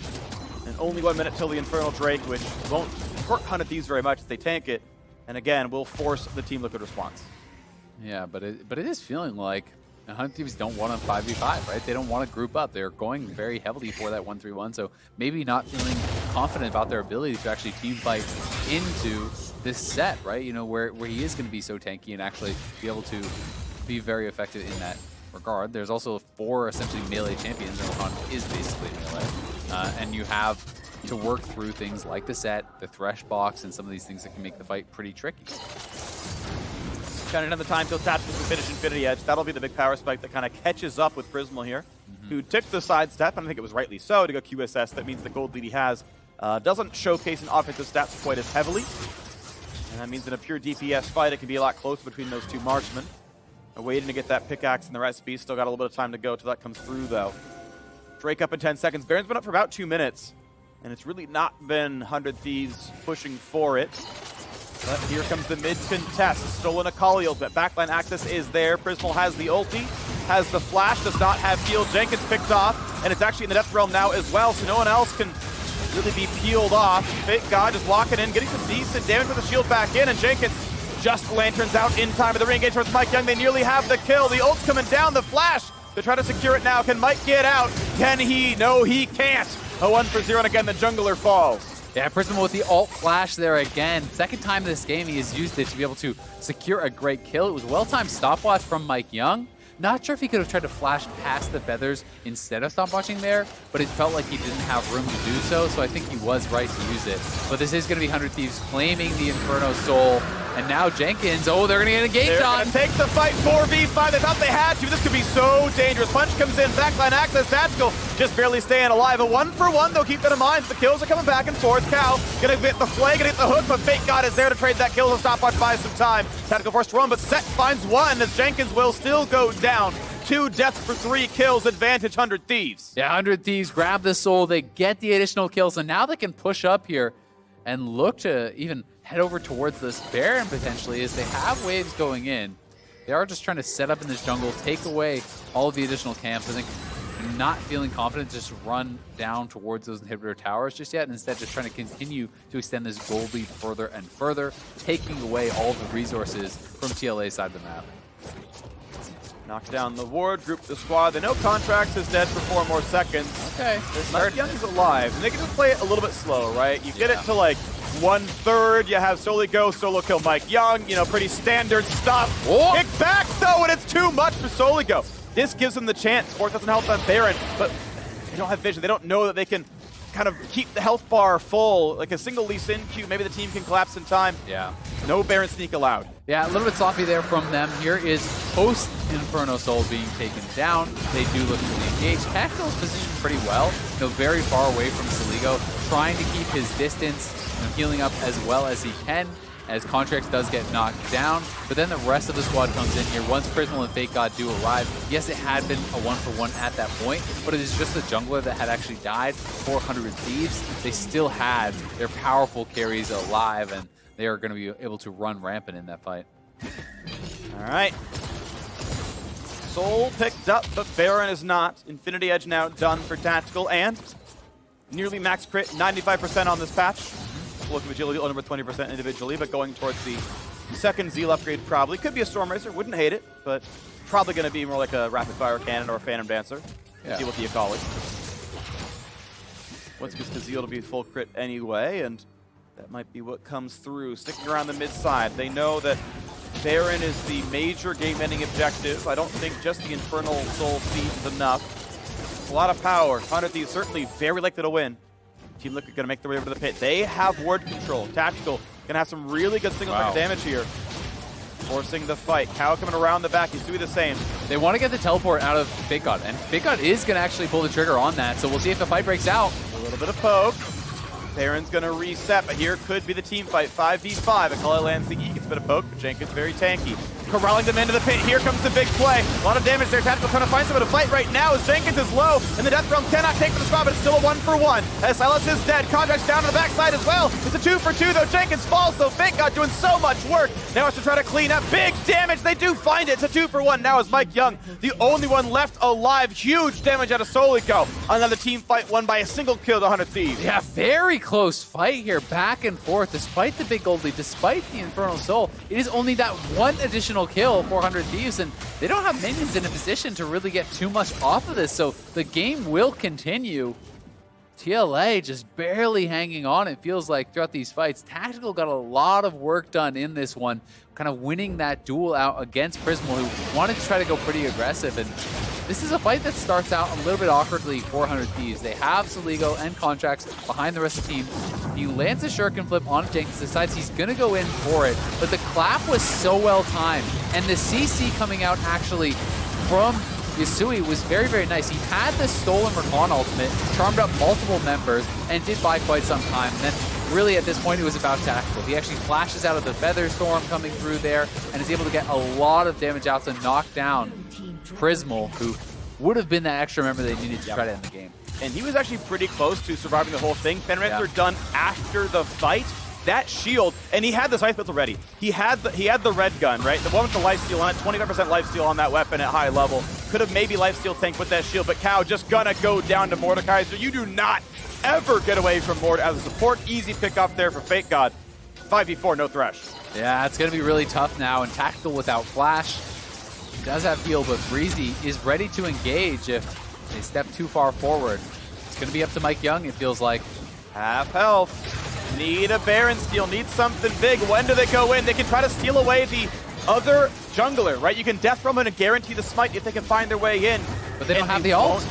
And only 1 minute till the Infernal Drake, which won't hurt 100 Thieves very much if they tank it, and again will force the Team Liquid response.
Yeah, but it is feeling like 100 Thieves don't want a 5v5, right? They don't want to group up. They're going very heavily for that 1-3-1, so maybe not feeling confident about their ability to actually team fight into this set, right? Where he is going to be so tanky and actually be able to be very effective in that regard. There's also 4 essentially melee champions, and Rakan is basically melee. And you have to work through things like the set, the Thresh box, and some of these things that can make the fight pretty tricky.
Counting down the time till Tactical can finish Infinity Edge. That'll be the big power spike that kind of catches up with Prismal here. who took the sidestep, and I think it was rightly so, to go QSS. That means the gold lead he has doesn't showcase in offensive stats quite as heavily. And that means in a pure DPS fight, it can be a lot closer between those two marksmen. Waiting to get that pickaxe and the recipe. Still got a little bit of time to go till that comes through, though. Drake up in 10 seconds. Baron's been up for about 2 minutes. And it's really not been 100 Thieves pushing for it. But here comes the mid contest. Stolen Akali, but backline access is there. Prismal has the ulti, has the flash, does not have field. Jenkins picked off, and it's actually in the Death Realm now as well, so no one else can really be peeled off. Fake God just walking in, getting some decent damage with the shield back in, and Jenkins just lanterns out in time of the ring. Engage towards Mike Young. They nearly have the kill. The ult's coming down. The flash. They try to secure it now. Can Mike get out? Can he? No, he can't. A 1 for 0, and again, the jungler falls.
Yeah, Prism with the ult flash there again. Second time in this game he has used it to be able to secure a great kill. It was a well-timed stopwatch from Mike Young. Not sure if he could have tried to flash past the feathers instead of stopwatching there, but it felt like he didn't have room to do so I think he was right to use it. But this is going to be 100 Thieves claiming the Inferno Soul, and now Jenkins, oh, they're going to get engaged on.
They're going to take the fight 4v5. They thought they had to. This could be so dangerous. Punch comes in, backline access, Tactical just barely staying alive. A 1 for 1, though, keep that in mind. The kills are coming back and forth. Cal going to get the flag, going to get the hook, but Fake God is there to trade that kill. The stopwatch buys some time. Tactical forced to run, but Set finds one as Jenkins will still go down. 2 deaths for 3 kills, advantage 100 Thieves.
Yeah, 100 Thieves grab the soul, they get the additional kills, and now they can push up here and look to even head over towards this Baron potentially as they have waves going in. They are just trying to set up in this jungle, take away all of the additional camps. I think not feeling confident to just run down towards those inhibitor towers just yet, and instead just trying to continue to extend this gold lead further and further, taking away all the resources from TLA's side of the map.
Knock down the ward, group the squad. They know Contracts is dead for 4 more seconds.
Okay.
Mike Young's alive, and they can just play it a little bit slow, right? You get it to like 1/3, you have Soli go, solo kill Mike Young, you know, pretty standard stuff.
Oh.
Kick back though, and it's too much for Soli go. This gives them the chance. Sport doesn't help on Baron, but they don't have vision. They don't know that they can kind of keep the health bar full. Like a single Lee Sin Q, maybe the team can collapse in time.
Yeah.
No Baron sneak allowed.
Yeah, a little bit sloppy there from them. Here is post Inferno Soul being taken down. They do look to engage. Tactical's positioned pretty well, you know, very far away from Saligo, trying to keep his distance, you know, healing up as well as he can, as Contracts does get knocked down. But then the rest of the squad comes in here. Once Prismal and Fake God do arrive, yes, it had been a 1-for-1 at that point, but it is just the jungler that had actually died. 400 Thieves, they still had their powerful carries alive, and they are going to be able to run rampant in that fight.
All right. Soul picked up, but Baron is not. Infinity Edge now done for Tactical, and nearly max crit, 95% on this patch. Looking agility under 20% individually, but going towards the second Zeal upgrade probably. Could be a Storm Racer, wouldn't hate it, but probably going to be more like a Rapid Fire Cannon or a Phantom Dancer.
Yeah.
Deal with the Akali. Once it gets to Zeal to be full crit anyway, and that might be what comes through. Sticking around the mid side. They know that Baron is the major game-ending objective. I don't think just the Infernal Soul Seed is enough. A lot of power. 100 Thieves certainly very likely to win. Team Liquid going to make their way over to the pit. They have ward control. Tactical going to have some really good single target damage here. Forcing the fight. Cow coming around the back. He's doing the same.
They want to get the teleport out of Fake God, and Fake God is going to actually pull the trigger on that, so we'll see if the fight breaks out.
A little bit of poke. Baron's going to reset, but here could be the team fight. 5v5. Akali lands the E, gets a bit of poke, but Jenkins very tanky. Corralling them into the pit. Here comes the big play. A lot of damage there. Tactical trying to find someone to fight right now as Jenkins is low, and the Death Realm cannot take the spot, but it's still a 1-for-1. As Silas is dead. Contracts down to the backside as well. It's a 2-for-2, though. Jenkins falls, though. Fake God doing so much work. Now has to try to clean up. Big damage. They do find it. It's a 2-for-1. Now is Mike Young, the only one left alive. Huge damage out of Solico. Another team fight won by a single kill to 100 Thieves.
Yeah, very close fight here, back and forth. Despite the big gold lead, despite the Infernal Soul, it is only that one additional kill for 100 Thieves, and they don't have minions in a position to really get too much off of this, so the game will continue. TLA just barely hanging on, it feels like, throughout these fights. Tactical got a lot of work done in this one, kind of winning that duel out against Prismal, who wanted to try to go pretty aggressive, and this is a fight that starts out a little bit awkwardly for 100 Thieves. They have Saligo and Contracts behind the rest of the team. He lands a shuriken flip on Jenkins, decides he's going to go in for it, but the clap was so well timed, and the CC coming out actually from Yasui was very, very nice. He had the stolen Recon ultimate, charmed up multiple members, and did buy quite some time. And then really at this point, it was about tactical. He actually flashes out of the Feather Storm coming through there and is able to get a lot of damage out to knock down Prismal, who would have been that extra member they needed to try to end the game.
And he was actually pretty close to surviving the whole thing. Fenrir done after the fight. That shield, and he had this ice pistol ready. He had the red gun, right? The one with the lifesteal on it, 25% lifesteal on that weapon at high level. Could have maybe lifesteal tanked with that shield, but Cow just gonna go down to Mordecai. So you do not ever get away from Mord as a support. Easy pick off there for Fake God. 5v4, no Thresh.
Yeah, it's going to be really tough now, and Tactical without Flash. He does have heal, but Breezy is ready to engage if they step too far forward. It's going to be up to Mike Young, it feels like.
Half health. Need a Baron steal, need something big. When do they go in? They can try to steal away the other jungler, right? You can death from and guarantee the smite if they can find their way in.
But they don't have the ult.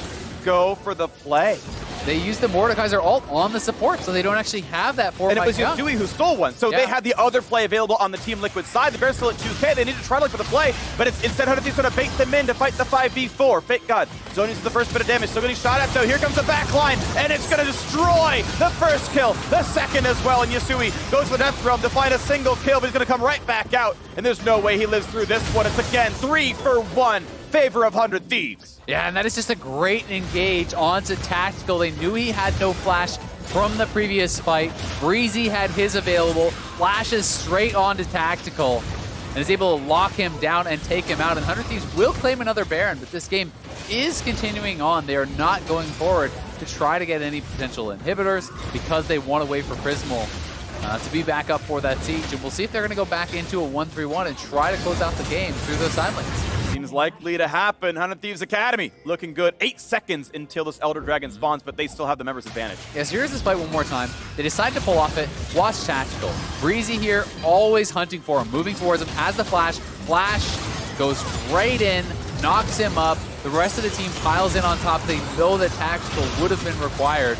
Go for the play.
They used the Mordekaiser ult on the support, so they don't actually have that for
And it
Mike
was
Young.
Yasui who stole one, so they had the other play available on the Team Liquid side. The Bears still at 2K. They need to try to look for the play, but it's instead Hunter Thieves going to bait them in to fight the 5v4. Fake God. Zoni's the first bit of damage, still getting shot at though. Here comes the back line, and it's going to destroy the first kill, the second as well. And Yasui goes for the Death Realm to find a single kill, but he's going to come right back out, and there's no way he lives through this one. It's again 3 for 1. Favor of 100 Thieves.
Yeah, and that is just a great engage onto Tactical. They knew he had no flash from the previous fight. Breezy had his available, flashes straight onto Tactical, and is able to lock him down and take him out. And 100 Thieves will claim another Baron, but this game is continuing on. They are not going forward to try to get any potential inhibitors because they want to wait for Prismal to be back up for that siege. And we'll see if they're going to go back into a 1-3-1 and try to close out the game through those side lanes.
Seems likely to happen. 100 Thieves Academy looking good. 8 seconds until this Elder Dragon spawns, but they still have the members advantage.
Yes, here's this fight one more time. They decide to pull off it. Watch Tactical. Breezy here, always hunting for him, moving towards him, has the flash. Flash goes right in, knocks him up. The rest of the team piles in on top. They know that Tactical would have been required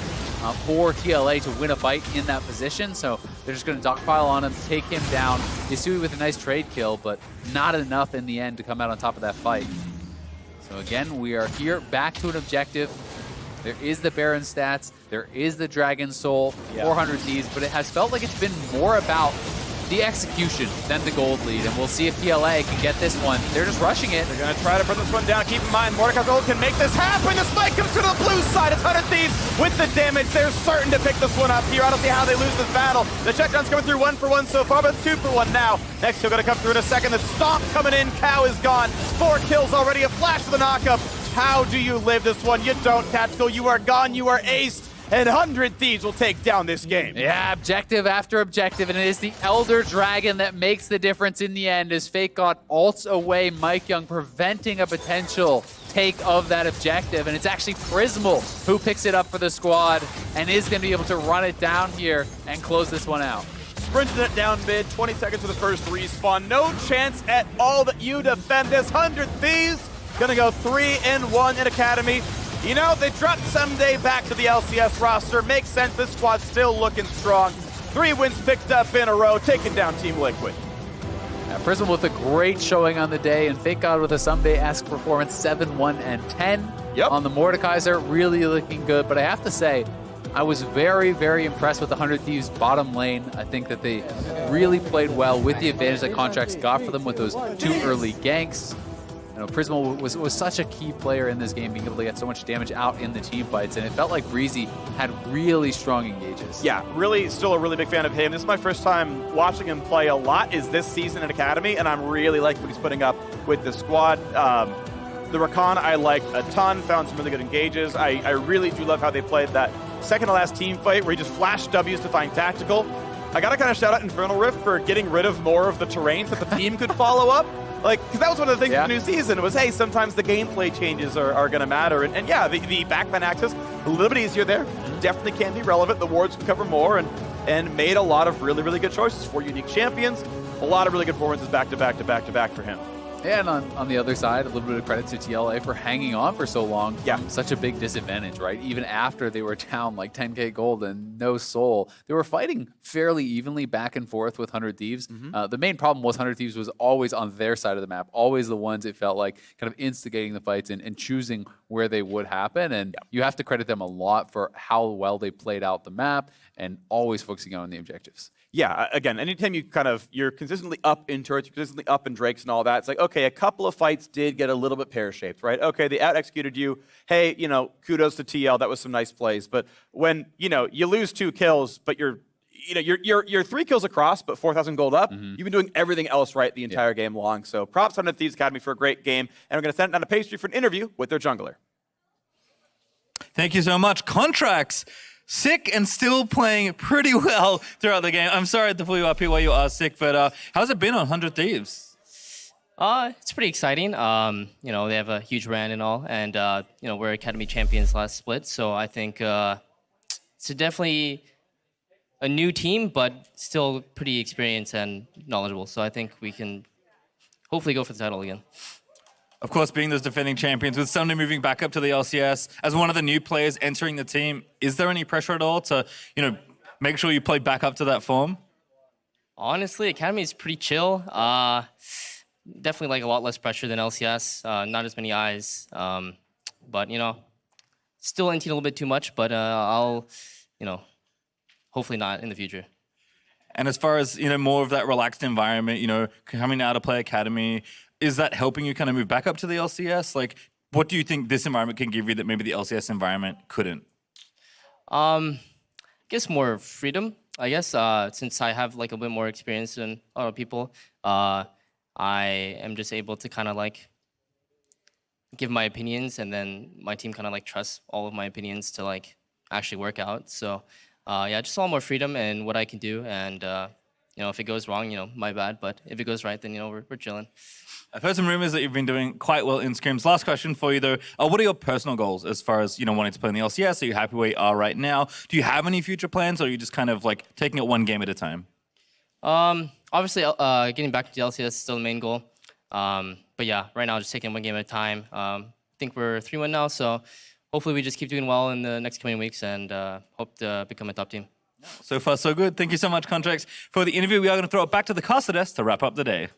for TLA to win a fight in that position, so they're just going to dogpile on him, take him down. Yasui with a nice trade kill, but not enough in the end to come out on top of that fight. So again, we are here back to an objective. There is the Baron stats, there is the Dragon Soul, 400 Ds, but it has felt like it's been more about the execution than the gold lead, and we'll see if TLA can get this one. They're just rushing it.
They're going to try to put this one down. Keep in mind, Mordecai Gold can make this happen. The spike comes to the blue side. It's 100 Thieves with the damage. They're certain to pick this one up here. I don't see how they lose this battle. The checkdown's coming through 1 for 1 so far, but it's 2 for 1 now. Next, he's going to come through in a second. The stomp coming in. Cow is gone. 4 kills already. A flash for the knockup. How do you live this one? You don't, Tactical. You are gone. You are aced. And 100 Thieves will take down this game.
Yeah, objective after objective, and it is the Elder Dragon that makes the difference in the end as Fake God ults away Mike Young, preventing a potential take of that objective. And it's actually Prismal who picks it up for the squad and is going to be able to run it down here and close this one out.
Sprinting it down mid, 20 seconds for the first respawn. No chance at all that you defend this. 100 Thieves gonna go 3-1 in Academy. You know, they dropped someday back to the LCS roster. Makes sense, this squad's still looking strong. 3 wins picked up in a row, taking down Team Liquid.
Prism with a great showing on the day, and Fake God with a someday-esque performance, 7-1 and 10 on the Mordekaiser. Really looking good, but I have to say, I was very, very impressed with the 100 Thieves bottom lane. I think that they really played well with the advantage that Contracts got for them with those 2 early ganks. You know, Prismal was such a key player in this game, being able to get so much damage out in the team fights, and it felt like Breezy had really strong engages.
Yeah, really, still a really big fan of him. This is my first time watching him play a lot is this season in Academy, and I'm really liking what he's putting up with the squad. The Rakan I liked a ton, found some really good engages. I really do love how they played that second to last team fight where he just flashed W's to find Tactical. I gotta kind of shout out Infernal Rift for getting rid of more of the terrain so that the team could follow up. Like, because that was one of the things with the new season was, hey, sometimes the gameplay changes are going to matter. And yeah, the backman access, a little bit easier there. Definitely can be relevant. The wards can cover more and made a lot of really, really good choices for unique champions. A lot of really good performances back to back to back to back for him.
And on the other side, a little bit of credit to TLA for hanging on for so long.
Yeah.
Such a big disadvantage, right? Even after they were down like 10k gold and no soul, they were fighting fairly evenly back and forth with 100 Thieves. The main problem was 100 Thieves was always on their side of the map, always the ones it felt like kind of instigating the fights and choosing where they would happen. And you have to credit them a lot for how well they played out the map and always focusing on the objectives.
Yeah, again, anytime you're consistently up in turrets, you're consistently up in Drakes and all that, it's like, okay, a couple of fights did get a little bit pear-shaped, right? Okay, they out-executed you. Hey, kudos to TL, that was some nice plays. But when, you lose 2 kills, but you're 3 kills across, but 4,000 gold up, you've been doing everything else right the entire game long. So props on the Thieves Academy for a great game. And we're going to send it down to Pastry for an interview with their jungler.
Thank you so much. Contracts. Sick and still playing pretty well throughout the game. I'm sorry to pull you up here while you are sick, but how's it been on 100 Thieves?
It's pretty exciting. They have a huge brand and all, and we're Academy champions last split, so I think it's definitely a new team, but still pretty experienced and knowledgeable. So I think we can hopefully go for the title again.
Of course, being those defending champions, with Sunday moving back up to the LCS, as one of the new players entering the team, is there any pressure at all to, make sure you play back up to that form?
Honestly, Academy is pretty chill. Definitely like a lot less pressure than LCS. Not as many eyes. But, still NT a little bit too much, but I'll, hopefully not in the future.
And as far as, more of that relaxed environment, coming out to play Academy, is that helping you kind of move back up to the LCS? Like, what do you think this environment can give you that maybe the LCS environment couldn't?
I guess more freedom. I guess since I have like a bit more experience than other people, I am just able to kind of like give my opinions, and then my team kind of like trusts all of my opinions to like actually work out. So just a lot more freedom in what I can do, and if it goes wrong, my bad. But if it goes right, then we're chilling.
I've heard some rumors that you've been doing quite well in scrims. Last question for you, though. What are your personal goals as far as, wanting to play in the LCS? Are you happy where you are right now? Do you have any future plans, or are you just kind of like taking it one game at a time?
Obviously, getting back to the LCS is still the main goal. But yeah, right now, just taking one game at a time. I think we're 3-1 now, so hopefully we just keep doing well in the next coming weeks and hope to become a top team.
So far, so good. Thank you so much, Contracts, for the interview. We are going to throw it back to the caster desk to wrap up the day.